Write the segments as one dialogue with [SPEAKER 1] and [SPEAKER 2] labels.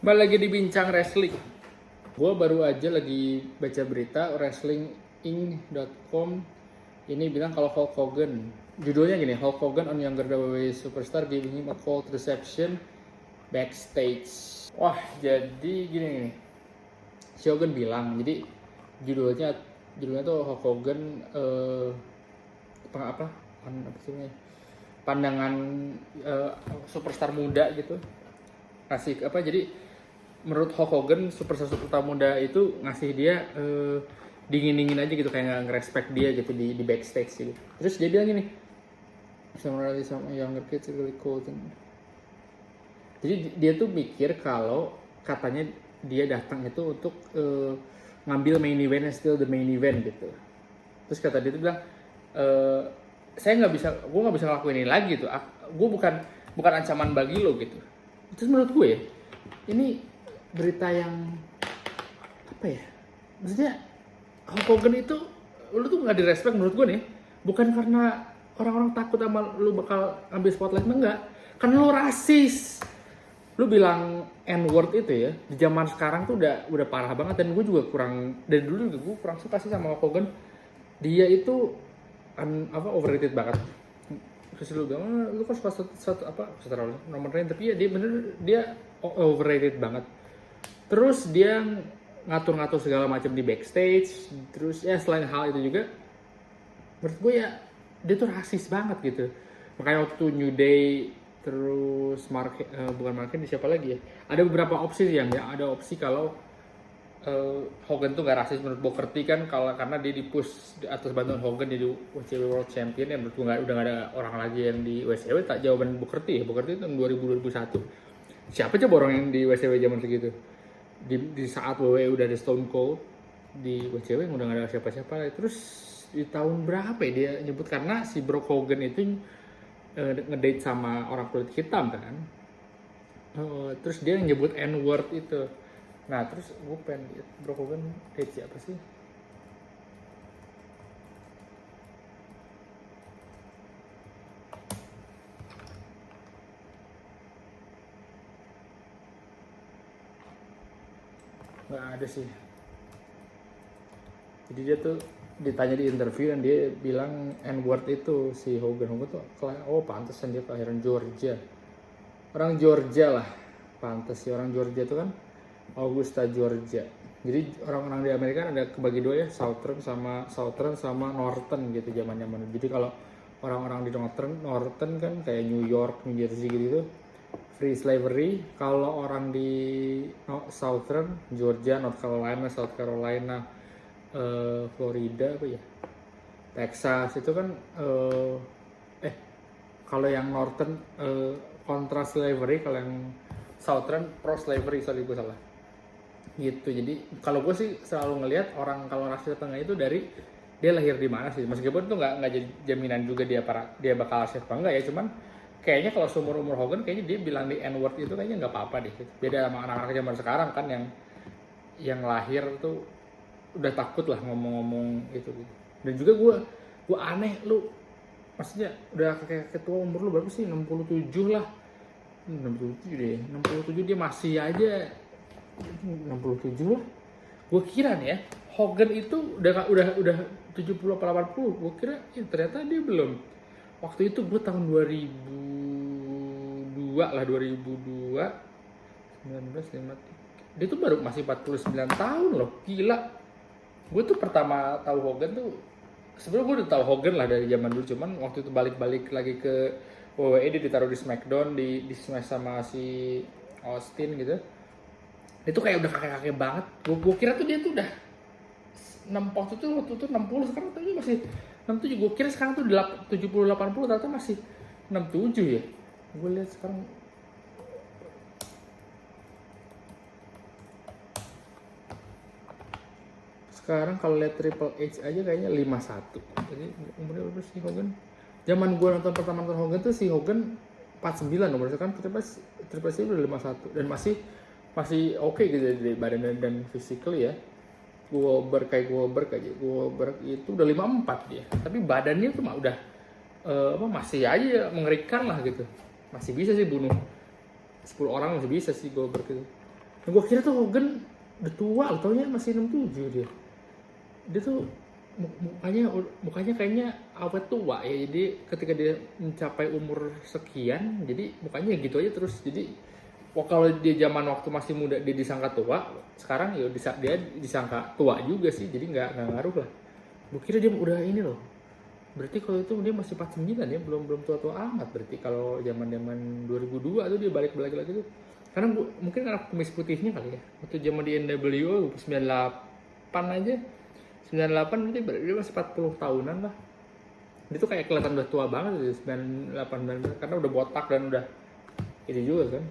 [SPEAKER 1] Balik lagi di bincang wrestling. Gue baru aja lagi baca berita wrestling.com. Ini bilang kalau Hulk Hogan, judulnya gini, Hulk Hogan on younger WWE superstar giving him a cold reception backstage. Wah, jadi gini nih. Si Hogan bilang, jadi judulnya tuh Hulk Hogan pandangan superstar muda gitu. Ngasih apa, jadi menurut Hulk Hogan superstar muda itu ngasih dia dingin aja gitu, kayak nggak ngerespect dia gitu di backstage gitu. Terus dia bilang gini, sama younger kids really cool. Jadi dia tuh mikir kalau katanya dia datang itu untuk ngambil main event, still the main event gitu. Terus kata dia tuh bilang, gue nggak bisa ngelakuin ini lagi gitu. Gue bukan ancaman bagi lo gitu. Terus menurut gue ini berita yang apa ya? Maksudnya Hulk Hogan itu lu tuh nggak direspek menurut gue nih, bukan karena orang-orang takut sama lu bakal ambil spotlight, enggak, karena lu rasis. Lu bilang N-word itu ya di zaman sekarang tuh udah parah banget, dan gue juga dari dulu juga gue kurang suka sih sama Hulk Hogan. Dia itu overrated banget. Terus lu bilang lu kan suka setara nomor lain, tapi ya dia overrated banget. Terus dia ngatur-ngatur segala macam di backstage. Terus ya selain hal itu juga, menurut gue ya dia tuh rasis banget gitu. Makanya waktu New Day, terus bukan Mark Henry, siapa lagi ya? Ada beberapa opsi yang ya, ada opsi kalau Hogan tuh gak rasis menurut Booker T kan, karena dia dipush atas bantuan Hogan jadi WCW World Champion. Ya menurut gue udah gak ada orang lagi yang di WCW. Tak jawaban Booker T ya, Booker T tahun 2000-2001. Siapa coba orang yang di WCW zaman segitu? Di saat WWE udah ada Stone Cold, di WCW yang udah gak ada siapa-siapa. Terus di tahun berapa ya dia nyebut, karena si Brock Hogan itu ngedate sama orang kulit hitam kan. Terus dia nyebut N-word itu. Nah terus gue pengen lihat Brock Hogan date siapa sih? Nggak ada sih. Jadi dia tuh ditanya di interview dan dia bilang N-word itu si Hogan tuh, oh pantesan dia kelahiran Georgia. Orang Georgia lah, pantes sih orang Georgia itu kan Augusta, Georgia. Jadi orang-orang di Amerika ada kebagi dua ya, Southern sama Northern gitu zaman-zaman. Jadi kalau orang-orang di Northern kan kayak New York, New Jersey gitu free slavery. Kalau orang di Southern, Georgia, North Carolina, South Carolina, Florida apa ya, Texas itu kan kalau yang Northern kontra slavery, kalau yang Southern pro slavery, sorry gue salah gitu. Jadi kalau gue sih selalu ngelihat orang kalau rasis atau enggak itu dari dia lahir di mana sih, meskipun itu nggak jadi jaminan juga dia bakal rasis apa enggak ya. Cuman kayaknya kalau seumur Hogan kayaknya dia bilang di N-word itu kayaknya nggak apa-apa deh. Beda sama anak-anak zaman sekarang kan yang lahir tuh udah takut lah ngomong gitu. Dan juga gue aneh, lu maksudnya udah kayak ketua, umur lu berapa sih? 67 lah. 67 deh. 67 dia masih aja 67 lah. Gue kira nih ya, Hogan itu udah 70 apa 80. Gue kira ya, ternyata dia belum. Waktu itu gue tahun 2002 lah, 19 dia tuh baru masih 49 tahun loh, gila. Gue tuh pertama tahu Hogan tuh, sebenarnya gue udah tahu Hogan lah dari zaman dulu, cuman waktu itu balik lagi ke WWE, dia ditaruh di SmackDown, di smash sama si Austin gitu. Itu kayak udah kakek-kakek banget. Gue kira tuh dia tuh udah waktu itu 60, sekarang tuh masih 67. Gue kira sekarang tuh 70-80, ternyata masih 67 ya. Gue lihat sekarang kalau lihat Triple H aja kayaknya 51. Jadi umurnya berapa sih Hogan? Zaman gue nonton pertama Hogan tuh si Hogan 49 nomornya kan, Triple H udah 51 dan masih oke gitu dari badan dan physically ya. Goldberg itu udah 54 dia. Tapi badannya tuh mah udah masih aja mengerikan lah gitu. Masih bisa sih bunuh 10 orang, masih bisa sih Goldberg itu. Gue kira tuh Hogan udah tua, taunya masih 67 dia. Dia tuh mukanya kayaknya awet tua ya. Jadi ketika dia mencapai umur sekian, jadi mukanya gitu aja terus. Jadi kalau dia zaman waktu masih muda dia disangka tua, sekarang ya dia disangka tua juga sih. Jadi nggak ngaruh lah. Gue kira dia udah ini loh. Berarti kalau itu dia masih 49 ya, belum tua-tua amat. Berarti kalau zaman 2002 tuh dia balik lagi tuh. Karena mungkin karena kumis putihnya kali ya. Waktu zaman di NWO 98 aja. 98 berarti dia masih 40 tahunan lah. Dia tuh kayak kelihatan udah tua banget gitu, 98 karena udah botak dan udah ini juga kan.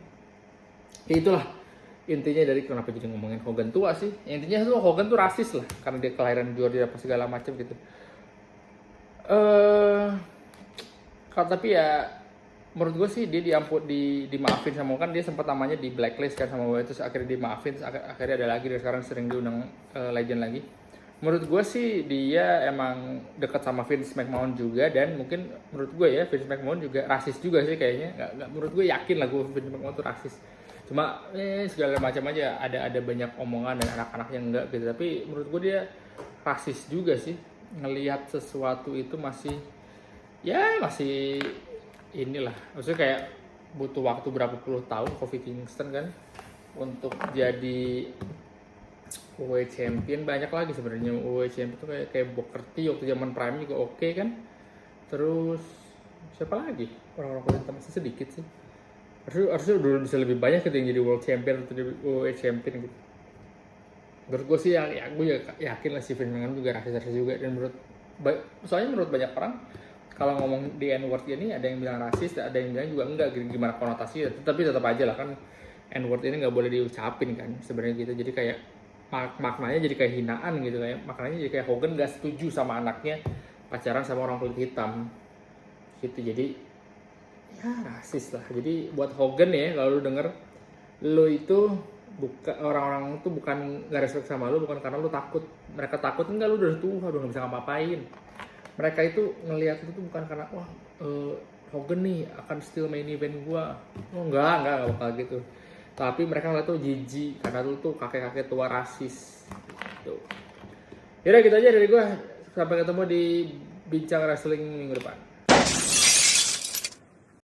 [SPEAKER 1] Ya itulah intinya dari kenapa jadi ngomongin Hogan tua sih. Intinya tuh Hogan tuh rasis lah karena dia kelahiran Georgia apa segala macam gitu. Kalau tapi ya menurut gue sih dia dimaafin sama kan dia sempat namanya di blacklist kan sama WWE terus akhirnya dimaafin akhirnya ada lagi dan sekarang sering diundang legend lagi. Menurut gue sih dia emang dekat sama Vince McMahon juga dan mungkin menurut gue ya Vince McMahon juga rasis juga sih kayaknya. Nggak menurut gue yakin lah gue Vince McMahon tuh rasis. Cuma segala macam aja ada banyak omongan dan anak-anak yang enggak gitu tapi menurut gue dia rasis juga sih. Ngelihat sesuatu itu masih inilah maksudnya kayak butuh waktu berapa puluh tahun Kofi Kingston kan untuk jadi WWE Champion. Banyak lagi sebenarnya WWE Champion itu kayak Booker T waktu zaman Prime juga oke kan. Terus siapa lagi orang-orang kulit masih sedikit sih, harusnya udah bisa lebih banyak gitu yang jadi World Champion atau jadi WWE Champion gitu. Menurut gue sih ya gue yakin lah si Vince McMahon juga rasis juga dan soalnya menurut banyak orang kalau ngomong di N-word ini ada yang bilang rasis, ada yang bilang juga enggak gimana konotasinya, tapi tetap aja lah kan N-word ini nggak boleh diucapin kan sebenarnya gitu. Jadi kayak maknanya jadi kayak hinaan gitu, kayak maknanya jadi kayak Hogan nggak setuju sama anaknya pacaran sama orang kulit hitam gitu. Jadi ya rasis lah. Jadi buat Hogan ya kalau lu denger lu itu orang-orang tuh bukan nggak respect sama lu bukan karena lu takut, mereka takut enggak lu udah tua udah nggak bisa ngapa-ngapain. Mereka itu ngelihat itu tuh bukan karena wah Hogan nih akan steal main event gua, enggak bakal gitu. Tapi mereka ngeliat tuh jijik karena lu tuh kakek-kakek tua rasis gitu. Yaudah gitu aja dari gua, sampai ketemu di bincang wrestling minggu depan.